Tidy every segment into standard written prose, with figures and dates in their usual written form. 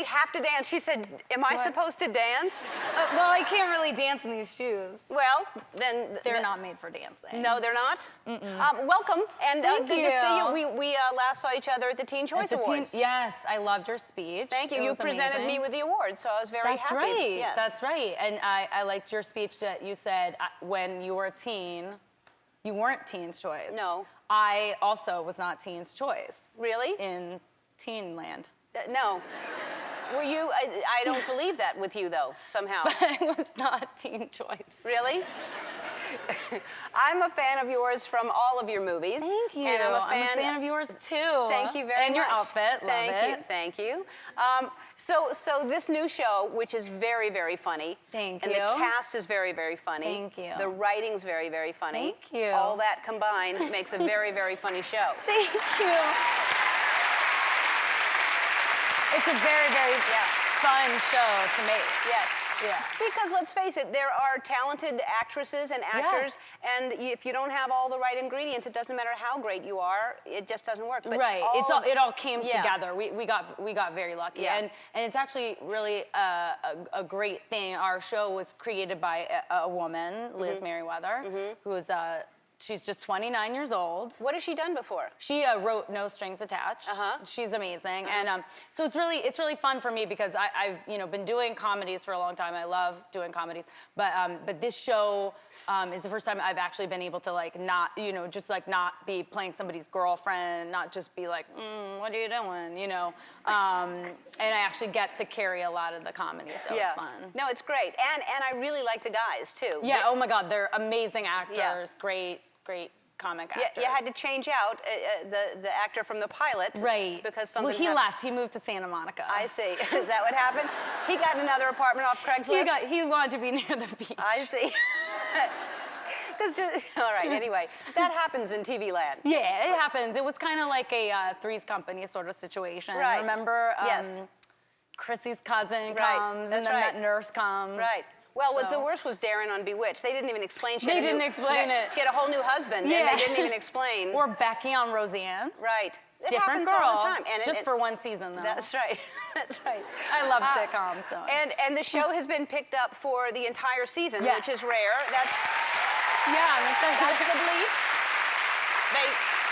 they have to dance. She said, am I supposed to dance? Well, I can't really dance in these shoes. Well, then... They're not made for dancing. No, they're not? Welcome, and good to see you. We last saw each other at the Teen Choice Awards. Yes, I loved your speech. Thank you. You presented me with the award, so I was very happy. That's right. Yes. That's right. And I liked your speech that you said when you were a teen, you weren't Teen's Choice. No. I also was not Teen's Choice. Really? In teen land. No. Were you? I don't believe that with you, though, somehow. I was not Teen Choice. Really? I'm a fan of yours from all of your movies. Thank you. And I'm a fan of yours, too. Thank you very much. And your outfit. Thank you. So this new show, which is very, very funny. Thank and you. And the cast is very, very funny. Thank you. The writing's very, very funny. Thank you. All that combined makes a very, very funny show. Thank you. It's a very, very fun show to make. Yes. Yeah. Because let's face it, there are talented actresses and actors, and if you don't have all the right ingredients, it doesn't matter how great you are, it just doesn't work. But right. It all came together. We got very lucky, Yeah. and it's actually really a great thing. Our show was created by a woman, Liz Merriweather, who is she's just 29 years old. What has she done before? She wrote No Strings Attached. She's amazing, and so it's really fun for me because I've been doing comedies for a long time. I love doing comedies, but this show is the first time I've actually been able to not not be playing somebody's girlfriend, not just be like, what are you doing, and I actually get to carry a lot of the comedy, so it's fun. No, it's great, and I really like the guys too. Yeah. Oh my God, they're amazing actors. Great comic actors. Yeah, you had to change out the actor from the pilot. Right. Because something he left. He moved to Santa Monica. I see. Is that what happened? He got another apartment off Craigslist? He wanted to be near the beach. I see. All right, anyway, that happens in TV land. Yeah, it happens. It was kind of like a Three's Company sort of situation. Right. Remember? Yes. Chrissy's cousin comes, and then that nurse comes. Right. Well, what the worst was Darren on Bewitched. They didn't even explain. She didn't explain it. She had a whole new husband, and they didn't even explain. Or Becky on Roseanne. Right. It Different happens girl. all the time. Just for one season, though. That's right. That's right. I love sitcoms, so. And the show has been picked up for the entire season, which is rare. That's the belief.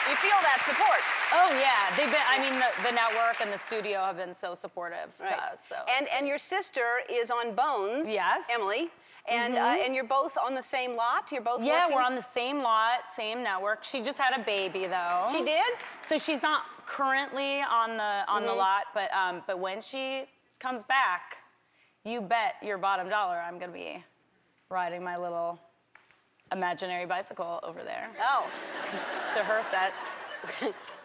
You feel that support. Oh yeah, they've been. I mean, the network and the studio have been so supportive to us. So. And your sister is on Bones. Yes. Emily. And you're both on the same lot. You're both Yeah, working? we're on the same lot, same network. She just had a baby though. She did? So she's not currently on the lot, but when she comes back, you bet your bottom dollar I'm gonna be riding my little imaginary bicycle over there. Oh. To her set.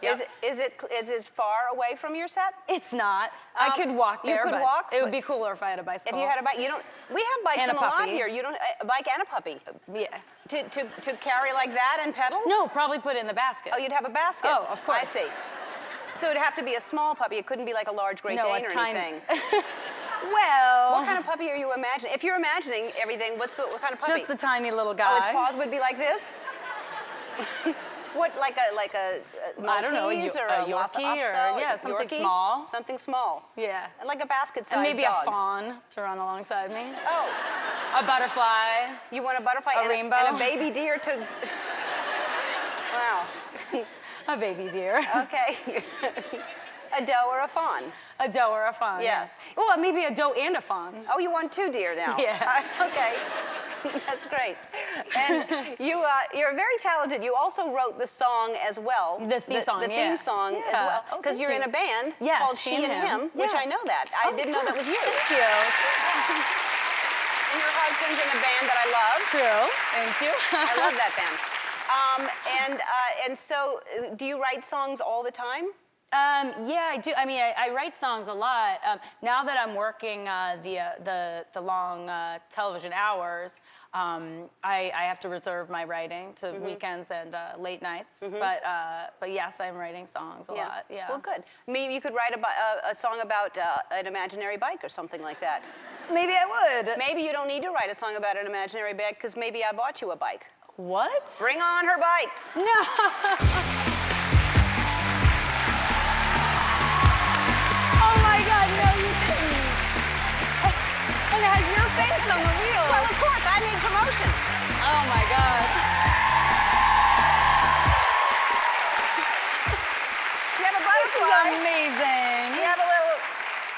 Yep. Is it far away from your set? It's not. I could walk there. You could but walk? It would be cooler if I had a bicycle. If you had a bike, you don't. We have bikes And in a the lot puppy. here. You don't a bike and a puppy. Yeah. To carry like that and pedal? No, probably put it in the basket. Oh, you'd have a basket. Oh, of course. I see. So it'd have to be a small puppy. It couldn't be like a large Great Dane or anything. Well. What kind of puppy are you imagining? If you're imagining everything, what kind of puppy? Just a tiny little guy. Oh, its paws would be like this? What, like a Maltese I don't know, or a Yorkie or something Yorkie? small. Something small. Yeah. Like a basket-sized And maybe dog. a fawn to run alongside me. Oh. A butterfly. You want a butterfly A and rainbow. and a baby deer to... Wow. A baby deer. Okay. A doe or a fawn? A doe or a fawn. Yes. Well, maybe a doe and a fawn. Oh, you want 2 deer now? Yeah. Okay. That's great. And you're very talented. You also wrote the song as well. The theme song, The theme song as well. Oh, Because you're in a band called She and Him, which I know that. I didn't know that was you. Thank you. And your husband's in a band that I love. True. Thank you. I love that band. And so, do you write songs all the time? Yeah, I do. I mean, I write songs a lot. Now that I'm working the long television hours, I have to reserve my writing to weekends and late nights. But yes, I'm writing songs a lot. Yeah. Well, good. Maybe you could write a song about an imaginary bike or something like that. Maybe I would. Maybe you don't need to write a song about an imaginary bike because maybe I bought you a bike. What? Bring on her bike. No. Oh my God, no, you didn't. it has your face on the wheel. Well, of course, I need promotion. Oh my God. You have a butterfly. This is amazing. You have a little...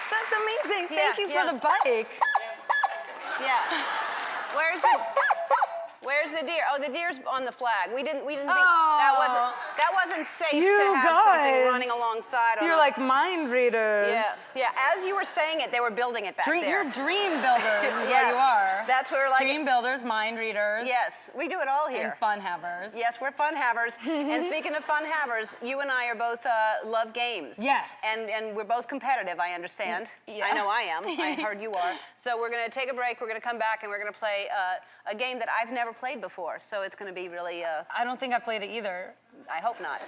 That's amazing. Yeah, Thank you for the bike. Yeah. Where's the deer? Oh, the deer's on the flag. We didn't think that wasn't safe to have something running alongside. You're like mind readers. Yeah. As you were saying it, they were building it back there. You're dream builders is what you are. That's what we're like. Dream builders, mind readers. Yes, we do it all here. And fun havers. Yes, we're fun havers. And speaking of fun havers, you and I are both love games. Yes. And we're both competitive, I understand. Yeah. I know I am. I heard you are. So we're going to take a break. We're going to come back and we're going to play a game that I've never played before. So it's going to be really... I don't think I've played it either. I hope not.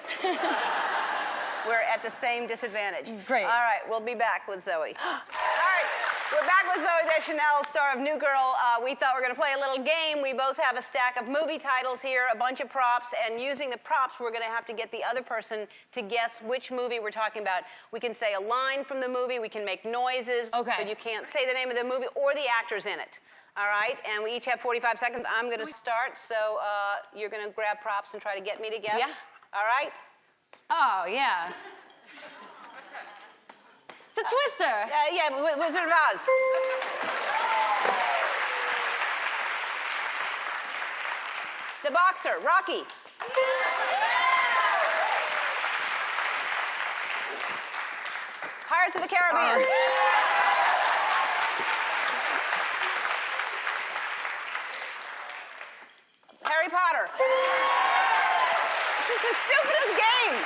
We're at the same disadvantage. Great. All right, we'll be back with Zooey. All right, we're back with Zooey Deschanel, star of New Girl. We thought we were going to play a little game. We both have a stack of movie titles here, a bunch of props, and using the props, we're going to have to get the other person to guess which movie we're talking about. We can say a line from the movie, we can make noises, but you can't say the name of the movie or the actors in it. All right, and we each have 45 seconds. I'm going to start, so you're going to grab props and try to get me to guess? Yeah. All right? Oh, yeah. It's a Twister. Yeah, Wizard of Oz. The Boxer, Rocky. Pirates of the Caribbean. Harry Potter. This is the stupidest game.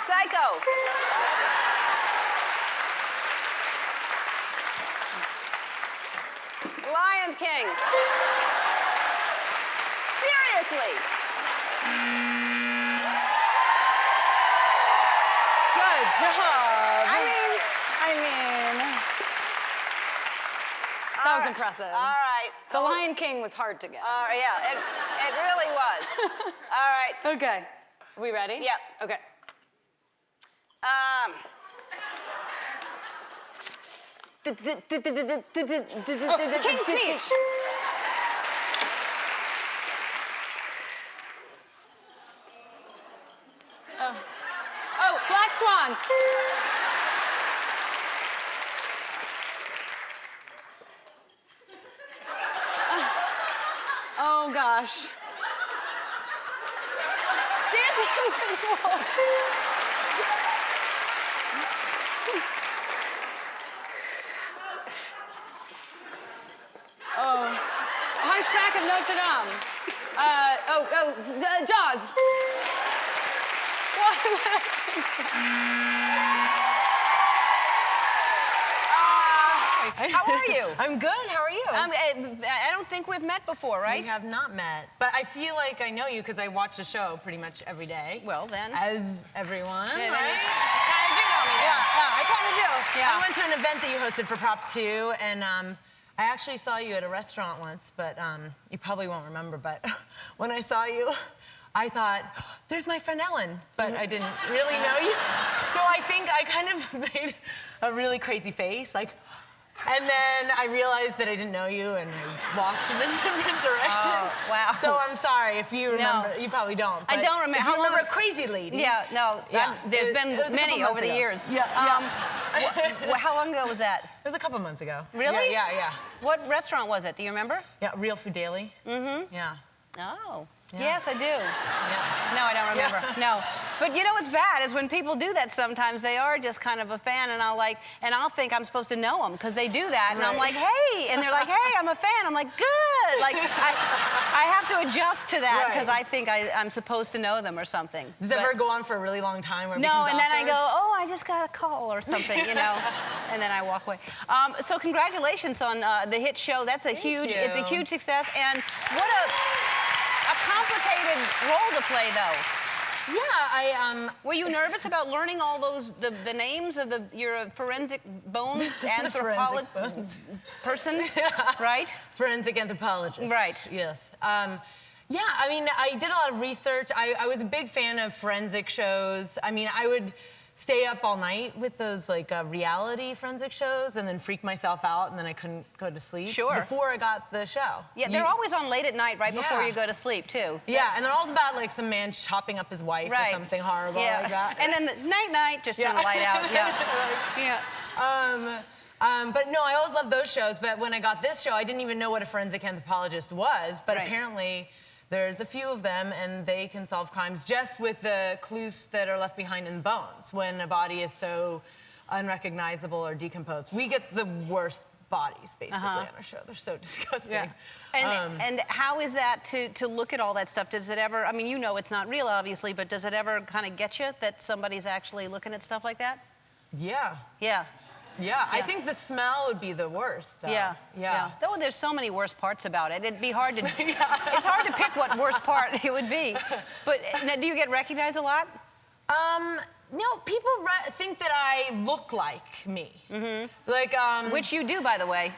Psycho. Lion King. Seriously. Good job. I mean. That was impressive. All right. The Lion King was hard to guess. Yeah, it really was. All right. Okay. Are we ready? Yep. Okay. King's Speech. Oh, Black Swan. Oh gosh. Dancing with the Wolves. Oh. Hunchback of Notre Dame. Jaws. How are you? I'm good. How are you? I don't think we've met before, right? We have not met, but I feel like I know you because I watch the show pretty much every day. Well, then. As everyone, Yeah, right? Kind of do know me, Yeah, I kind of do. Yeah. I went to an event that you hosted for Prop 2, and I actually saw you at a restaurant once, but you probably won't remember, but when I saw you, I thought, there's my friend Ellen, but I didn't really know you. So I think I kind of made a really crazy face, like, and then I realized that I didn't know you, and I walked in a different direction. Oh, wow. So I'm sorry if you remember. No. You probably don't. I don't remember. If you remember a crazy lady. Yeah, no. Yeah. There's been many over the years. Yeah. How long ago was that? It was a couple months ago. Really? Yeah. What restaurant was it? Do you remember? Yeah, Real Food Daily. Mm-hmm. Yeah. Oh. Yeah. Yes, I do. Yeah. No, I don't remember. Yeah. No. But you know what's bad is when people do that sometimes, they are just kind of a fan, and I'll think I'm supposed to know them because they do that, and I'm like, hey, and they're like, hey, I'm a fan. I'm like, good. Like, I have to adjust to that because I think I'm supposed to know them or something. Does it ever go on for a really long time? Where it no, becomes and then I awkward? go, oh, I just got a call or something, you know, and then I walk away. So congratulations on the hit show. That's it's a huge success, and what a complicated role to play, though. Yeah, Were you nervous about learning all those the names of you're a forensic bone anthropologist person, right? Forensic anthropologist. Right. Yes. Yeah, I mean, I did a lot of research. I was a big fan of forensic shows. I mean, I would stay up all night with those like reality forensic shows and then freak myself out and then I couldn't go to sleep. Sure. Before I got the show. Yeah, they're always on late at night right before you go to sleep, too. Yeah, and they're all about like some man chopping up his wife or something horrible like that. And then the night, just turn the light out. Yeah. But no, I always loved those shows, but when I got this show, I didn't even know what a forensic anthropologist was, but apparently there's a few of them and they can solve crimes just with the clues that are left behind in bones when a body is so unrecognizable or decomposed. We get the worst bodies, basically, on our show. They're so disgusting. Yeah. And how is that to look at all that stuff? Does it ever, I mean, you know it's not real, obviously, but does it ever kind of get you that somebody's actually looking at stuff like that? Yeah. Yeah, I think the smell would be the worst, though. Yeah. Though there's so many worst parts about it. It'd be hard to, it's hard to pick what worst part it would be. But now, do you get recognized a lot? No, people think that I look like me. Like, Which you do, by the way.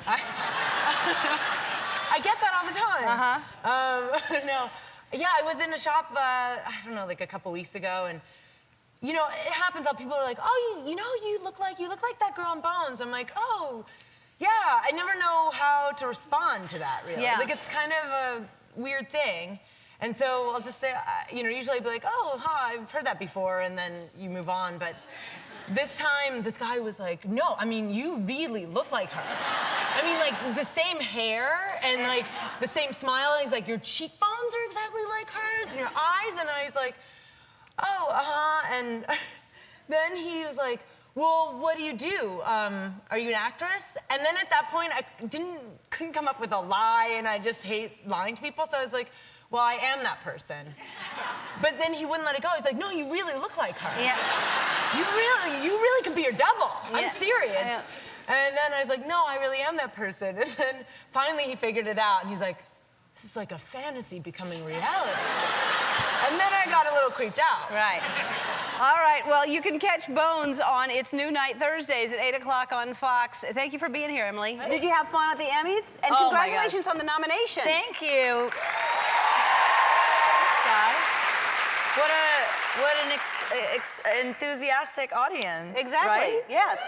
I get that all the time. No. Yeah, I was in a shop, I don't know, like a couple weeks ago, and you know, it happens that people are like, oh, you know, you look like that girl in Bones. I'm like, oh, yeah. I never know how to respond to that, really. Yeah. Like, it's kind of a weird thing. And so I'll just say, you know, usually I'll be like, oh, I've heard that before, and then you move on. But this time, this guy was like, no, I mean, you really look like her. I mean, like, the same hair and, like, the same smile. And he's like, your cheekbones are exactly like hers, and your eyes. And I was like, oh, and then he was like, well, what do you do? Are you an actress? And then at that point, I couldn't come up with a lie, and I just hate lying to people, so I was like, well, I am that person. But then he wouldn't let it go. He's like, no, you really look like her. Yeah. You really could be your double. Yeah. I'm serious. Yeah. And then I was like, no, I really am that person. And then finally he figured it out, and he's like, this is like a fantasy becoming reality. And then I got a little creeped out. Right. All right, well, you can catch Bones on its new night Thursdays at 8 o'clock on Fox. Thank you for being here, Emily. Hey. Did you have fun at the Emmys? And Oh, my congratulations on the nomination. Thank you. Guys, what an enthusiastic audience. Exactly. Right? Yes.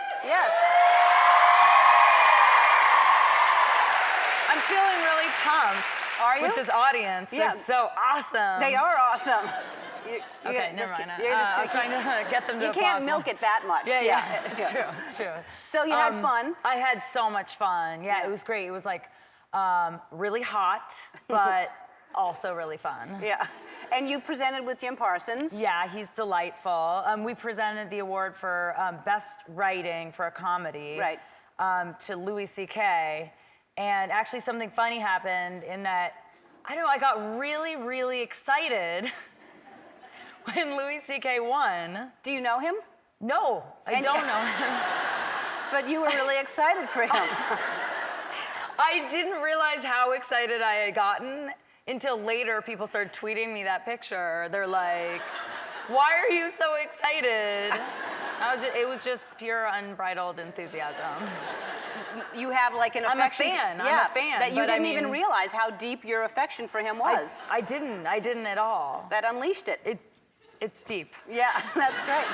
I'm feeling really pumped. Are you? With this audience. Yeah. They're so awesome. They are awesome. Okay, never mind. You're just I was trying to get them to You can't milk it that much. Yeah. It's true. So you had fun? I had so much fun. Yeah, it was great. It was like really hot, but also really fun. Yeah. And you presented with Jim Parsons. Yeah, he's delightful. We presented the award for Best Writing for a Comedy to Louis C.K. And actually something funny happened in that, I don't know, I got really, really excited when Louis C.K. won. Do you know him? No, I don't know him. But you were really excited for him. I didn't realize how excited I had gotten until later people started tweeting me that picture. They're like, why are you so excited? It was just pure unbridled enthusiasm. You have like an affection. I'm a fan. That you didn't even realize how deep your affection for him was. I didn't at all. That unleashed it. It's deep. Yeah, that's great.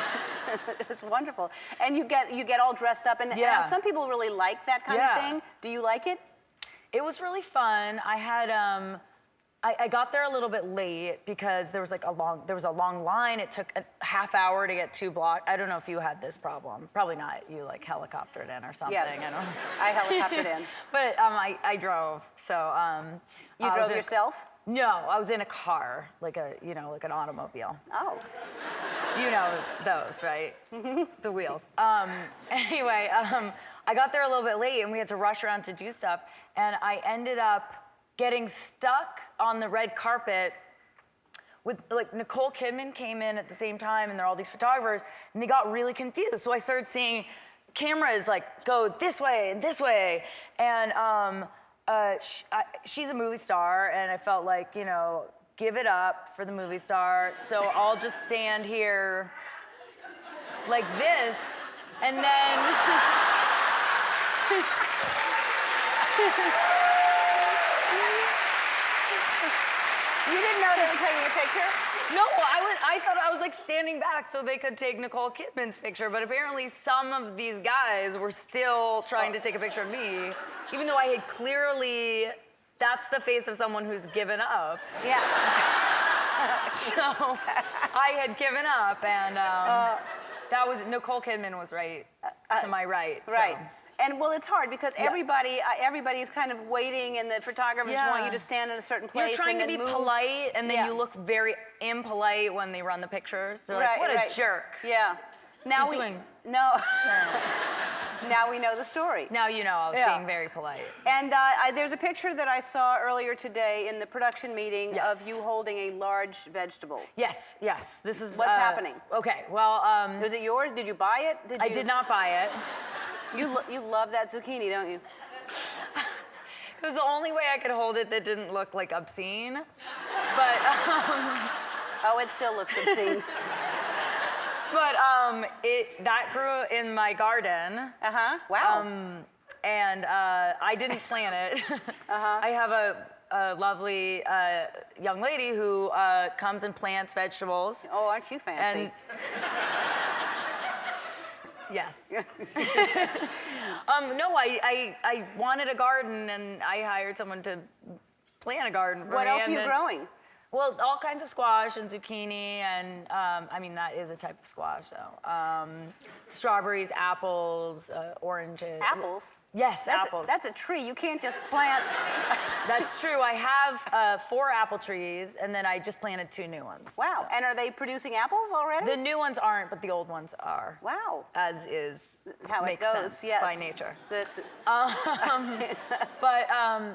It's wonderful. And you get all dressed up, and some people really like that kind of thing. Do you like it? It was really fun. I had I got there a little bit late because there was a long line. It took a half hour to get 2 blocks. I don't know if you had this problem. Probably not. You like helicoptered in or something. Yeah, I don't know. I helicoptered in. But I drove. So you drove yourself? No, I was in a car, like an automobile. Oh. You know those, right? The wheels. Anyway, I got there a little bit late and we had to rush around to do stuff. And I ended up getting stuck on the red carpet with, like, Nicole Kidman came in at the same time, and there are all these photographers, and they got really confused. So I started seeing cameras, like, go this way and this way. And she's a movie star, and I felt like, you know, give it up for the movie star. So I'll just stand here like this, and then... You didn't know they were taking a picture? No, I thought I was like standing back so they could take Nicole Kidman's picture, but apparently some of these guys were still trying to take a picture of me, even though I had clearly, that's the face of someone who's given up. Yeah. So I had given up, and that was, Nicole Kidman was right to my right. Right. So. And well, it's hard because everybody's kind of waiting, and the photographers want you to stand in a certain place. You're trying and to then be move. polite, and then you look very impolite when they run the pictures. They're like, what a jerk. Yeah. Now He's we doing- no. Now we know the story. Now you know I was being very polite. And there's a picture that I saw earlier today in the production meeting of you holding a large vegetable. Yes, yes. This is What's happening? Okay, well, Was it yours? Did you buy it? I did not buy it. You love that zucchini, don't you? It was the only way I could hold it that didn't look like obscene. But Oh, it still looks obscene. but that grew in my garden. Wow. And I didn't plant it. I have a lovely young lady who comes and plants vegetables. Oh, aren't you fancy? And yes. No, I wanted a garden, and I hired someone to plant a garden for me. What else are you growing? Well, all kinds of squash and zucchini, and I mean, that is a type of squash, so. Strawberries, apples, oranges. Apples? Yes, apples. That's a tree. You can't just plant. That's true. I have 4 apple trees, and then I just planted 2 new ones. Wow. So. And are they producing apples already? The new ones aren't, but the old ones are. Wow. As is How it makes goes, sense yes. by nature. The- But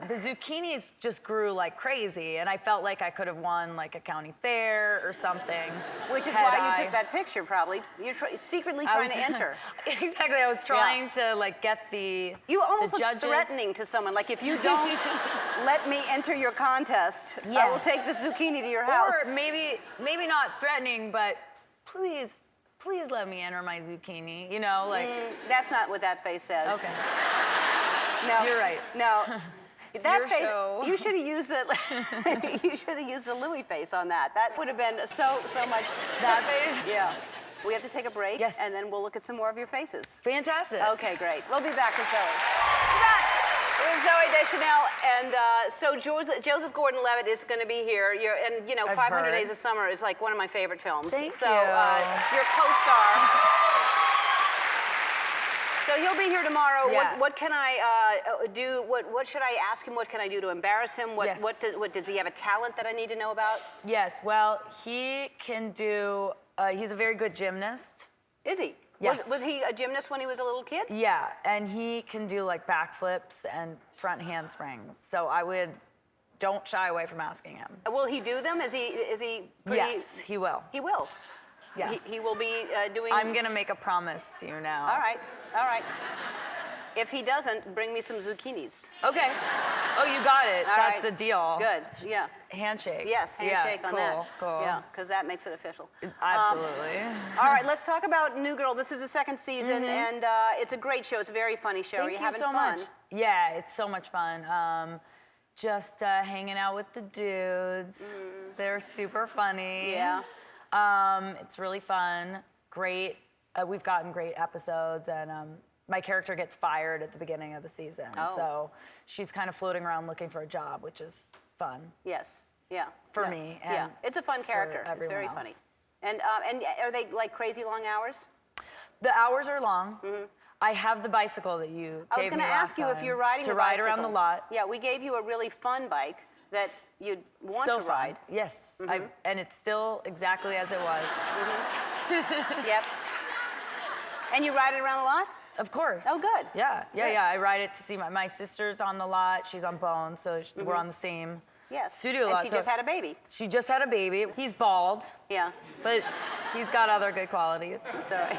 the zucchinis just grew like crazy, and I felt like I could have won like a county fair or something. Which is had why you I- took that picture, probably. You're secretly I trying was- to enter. Exactly. I was trying to like get the You almost the look judges. threatening to someone. Like, if you don't let me enter your contest, I Yeah. will take the zucchini to your house. Or maybe not threatening, but please let me enter my zucchini. You know, like. That's not what that face says. Okay. No. You're right. No. That your face. show. You should have used the. You should have used the Louis face on that. That would have been so much. That face? Yeah. We have to take a break. Yes. And then we'll look at some more of your faces. Fantastic. Okay, great. We'll be back with Zoe. We're back with Zooey Deschanel, and so Joseph Gordon-Levitt is going to be here. And you know, I've 500 heard. Days of Summer is like one of my favorite films. Thank so, you. Your co-star. So he'll be here tomorrow. Yeah. What can I do? What should I ask him? What can I do to embarrass him? What does he have a talent that I need to know about? Yes. Well, he can do. He's a very good gymnast. Is he? Yes. Was he a gymnast when he was a little kid? Yeah, and he can do like backflips and front handsprings. So don't shy away from asking him. Will he do them? Is he pretty? Yes, he will. He will. Yes. He will be doing. I'm gonna make a promise to you now. All right. All right. If he doesn't, bring me some zucchinis. Okay. Oh, you got it. All That's right. a deal. Good. Yeah. Handshake. Yes, handshake yeah, on cool, that. Cool. Yeah, because that makes it official. Absolutely. All right, let's talk about New Girl. This is the 2nd season, and it's a great show. It's a very funny show. Are you having so fun? much. Yeah, it's so much fun. Just hanging out with the dudes. They're super funny. Yeah. It's really fun. Great. We've gotten great episodes, and my character gets fired at the beginning of the season. Oh. So she's kind of floating around looking for a job, which is fun. Yes. Yeah. For yeah. me. Yeah. And It's a fun character. It's very everyone funny. else. And are they like crazy long hours? The hours are long. I have the bicycle that you I was gave going me to ask last you if time you're riding to the ride bicycle. around the lot. Yeah, we gave you a really fun bike that you'd want So to fun. ride. Yes, and it's still exactly as it was. Yep. And you ride it around a lot? Of course. Oh, good. Yeah. Good. I ride it to see my sister's on the lot. She's on Bone, so we're on the same Yes. studio And lot. she so just had a baby. She just had a baby. He's bald, Yeah. but he's got other good qualities. Sorry.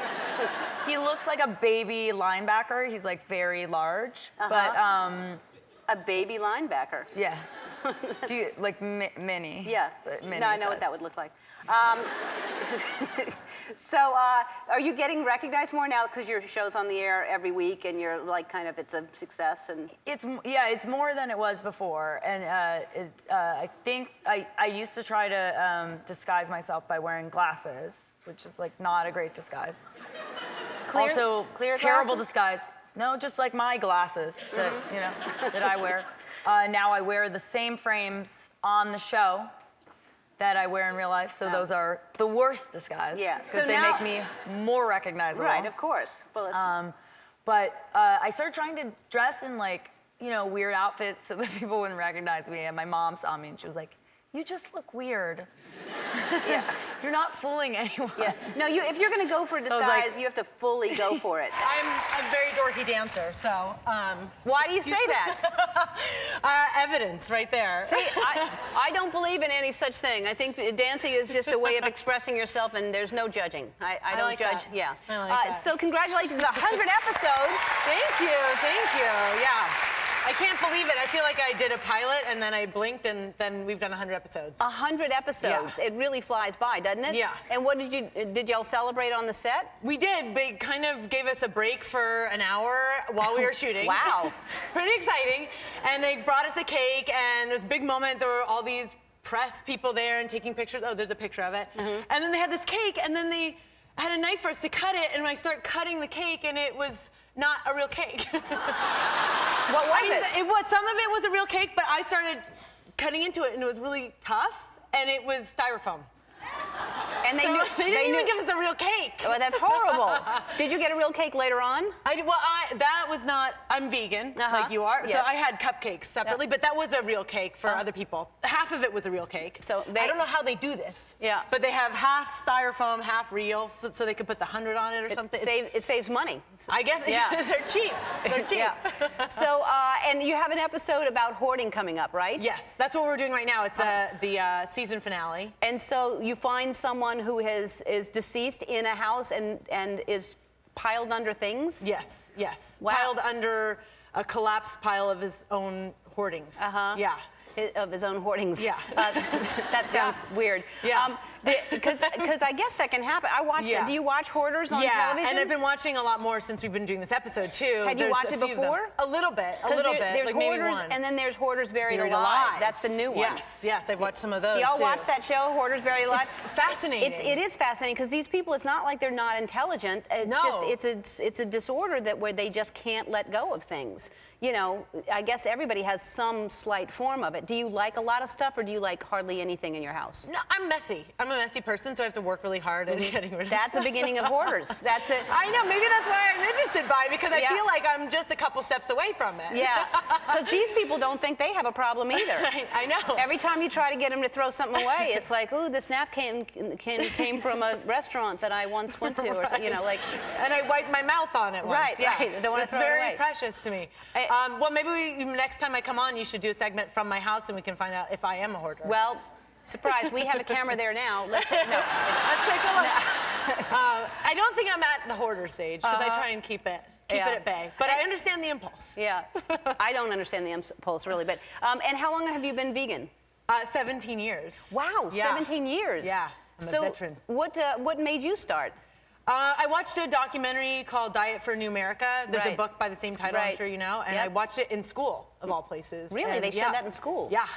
He looks like a baby linebacker. He's like very large, but A baby linebacker. yeah. Like mini. Yeah. Mini No, I know size. what that would look like. So, are you getting recognized more now because your show's on the air every week and you're like kind of it's a success and? It's more than it was before, and I think I used to try to disguise myself by wearing glasses, which is like not a great disguise. Also, clear terrible glasses? disguise. No, just like my glasses that that I wear. Now I wear the same frames on the show that I wear in real life, so those are the worst disguise. Yeah. Because So they now- make me more recognizable. Right, of course. Well, it's, But I started trying to dress in like, weird outfits so that people wouldn't recognize me. And my mom saw me and she was like, "You just look weird." yeah. You're not fooling anyone. Yeah. No, if you're going to go for a I was like- disguise, you have to fully go for it. I'm a very dorky dancer, so. Why do you say that? Evidence right there. See, I don't believe in any such thing. I think dancing is just a way of expressing yourself, and there's no judging. I don't like judge. that. Yeah. I like that. So congratulations on 100 episodes. Thank you. Yeah. I can't believe it. I feel like I did a pilot and then I blinked and then we've done 100 episodes. 100 episodes. Yeah. It really flies by, doesn't it? Yeah. And what did y'all celebrate on the set? We did. They kind of gave us a break for an hour while we were shooting. Wow. Pretty exciting. And they brought us a cake and it was a big moment. There were all these press people there and taking pictures. Oh, there's a picture of it. And then they had this cake and then they had a knife for us to cut it and I start cutting the cake and it was not a real cake. What was it? It was, some of it was a real cake, but I started cutting into it and it was really tough and it was styrofoam. And they So knew, they didn't even knew, give us a real cake. Oh, that's horrible. Did you get a real cake later on? That was not, I'm vegan, like you are. Yes. So I had cupcakes separately, but that was a real cake for other people. Half of it was a real cake. So I don't know how they do this. Yeah. But they have half styrofoam, half real, so they could put the 100 on it or something. It saves money. I guess Yeah. they're cheap. They're cheap. Yeah. So, and you have an episode about hoarding coming up, right? Yes, that's what we're doing right now. It's the season finale. And so you find someone who is deceased in a house and is piled under things? Yes. Wow. Piled under a collapsed pile of his own hoardings. Yeah. Of his own hoardings. Yeah. That sounds weird. Yeah. Because I guess that can happen. I watch. Yeah. Do you watch Hoarders on television? and I've been watching a lot more since we've been doing this episode too. Had you There's watched a it few of them. before? A little bit. There's like maybe Hoarders, one. and then there's Hoarders Buried Buried Alive. That's the new one. Yes, I've watched some of those. Do y'all too. watch that show, Hoarders Buried Alive? It's fascinating. It is fascinating because these people, it's not like they're not intelligent. It's No. just it's a disorder where they just can't let go of things. I guess everybody has some slight form of it. Do you like a lot of stuff, or do you like hardly anything in your house? No, I'm messy. I'm a messy person, so I have to work really hard at getting rid of That's the stuff. beginning of Hoarders. That's it. I know. Maybe that's why I'm interested by it, because I Yeah. feel like I'm just a couple steps away from it. Yeah, because these people don't think they have a problem either. I know. Every time you try to get them to throw something away, it's like, ooh, this napkin came from a restaurant that I once went to, or something, like. And I wiped my mouth on it once. Right, yeah. right. I don't wanna That's throw it very away. precious to me. Well, maybe next time I come on, you should do a segment from my house, and we can find out if I am a hoarder. Well, surprise, we have a camera there now. Let's no. Let's take a look. I don't think I'm at the hoarder stage, because I try and keep it at bay. But I understand the impulse. Yeah, I don't understand the impulse really, but and how long have you been vegan? 17 years. Wow, Yeah. 17 years. Yeah, I'm a veteran. What made you start? I watched a documentary called Diet for a New America. There's a Right. book by the same title, I'm Right. sure you know. And Yep. I watched it in school, of all places. Really? And They showed that in school? Yeah.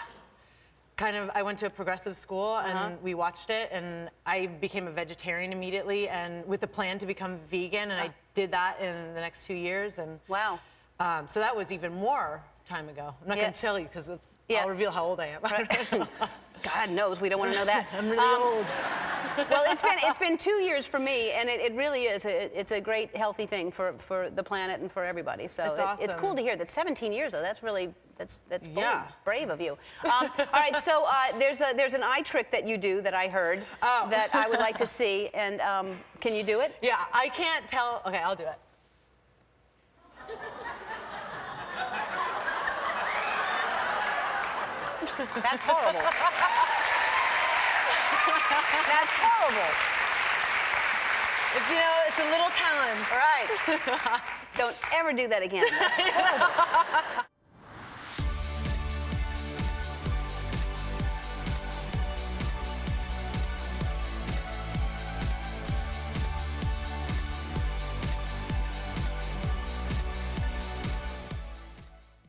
I went to a progressive school, and we watched it, and I became a vegetarian immediately, and with the plan to become vegan, and I did that in the next 2 years. And Wow. so that was even more time ago. I'm not Yeah. going to tell you, because Yeah. I'll reveal how old I am. God knows we don't want to know that. I'm really old. Well, it's been 2 years for me, and it really is. It's a great, healthy thing for the planet and for everybody. So That's it's awesome. cool to hear that. 17 years though. That's really that's bold, Yeah. brave of you. All right, so there's an eye trick that you do that I heard that I would like to see, and can you do it? Yeah, I can't tell. Okay, I'll do it. That's horrible. That's horrible. It's a little talent. All right. Don't ever do that again. That's horrible.